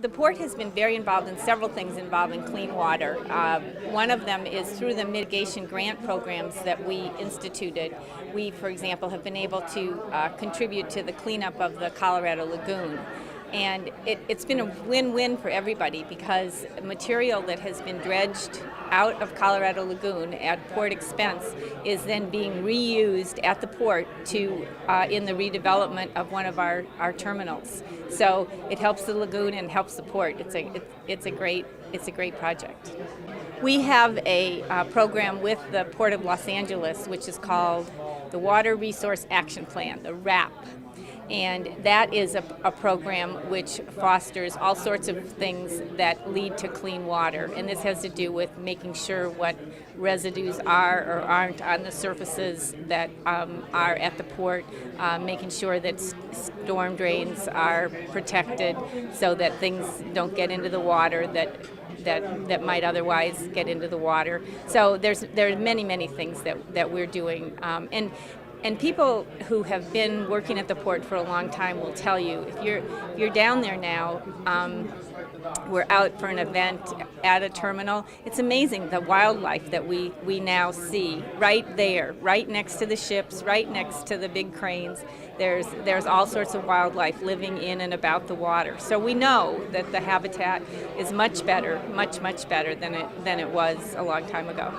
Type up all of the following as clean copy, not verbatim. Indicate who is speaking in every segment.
Speaker 1: The port has been very involved in several things involving clean water. One of them is through the mitigation grant programs that we instituted. We, for example, have been able to contribute to the cleanup of the Colorado Lagoon. And it's been a win-win for everybody because material that has been dredged out of Colorado Lagoon at port expense is then being reused at the port to in the redevelopment of one of our terminals. So it helps the lagoon and helps the port. It's a great project. We have a program with the Port of Los Angeles, which is called the Water Resource Action Plan, the WRAP. And that is a program which fosters all sorts of things that lead to clean water. And this has to do with making sure what residues are or aren't on the surfaces that are at the port, making sure that storm drains are protected so that things don't get into the water that might otherwise get into the you're So there's many things that we're doing. And people who have been working at the port for a long time will tell you, if you're down there now, we're out for an event at a terminal. It's amazing the wildlife that we now see right there, right next to the ships, right next to the big cranes. There's all sorts of wildlife living in and about the water. So we know that the habitat is much better, much better than it was a long time ago.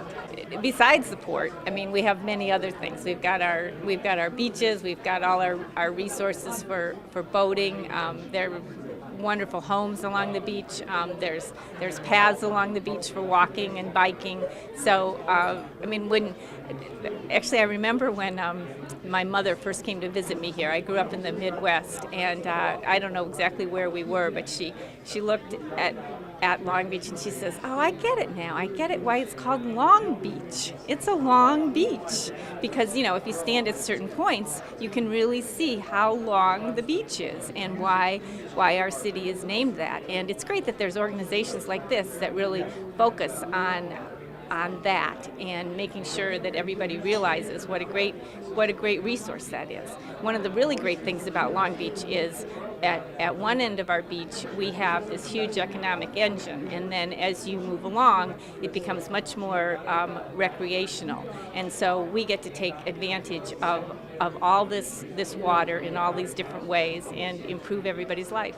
Speaker 1: Besides the port, I mean, we have many other things. We've got our beaches, we've got all our resources for boating. There are wonderful homes along the beach. There's paths along the beach for walking and biking. So I mean, I remember when my mother first came to visit me here. I grew up in the Midwest, and I don't know exactly where we were, but she looked at Long Beach and she says, "Oh, I get it now. I get it why it's called Long Beach. It's a long beach because if you stand at certain points, you can really see how long the beach is and why our city is named that." And it's great that there's organizations like this that really focus on that and making sure that everybody realizes what a great resource that is. One of the really great things about Long Beach is at one end of our beach we have this huge economic engine, and then as you move along it becomes much more recreational, and so we get to take advantage of all this water in all these different ways and improve everybody's life.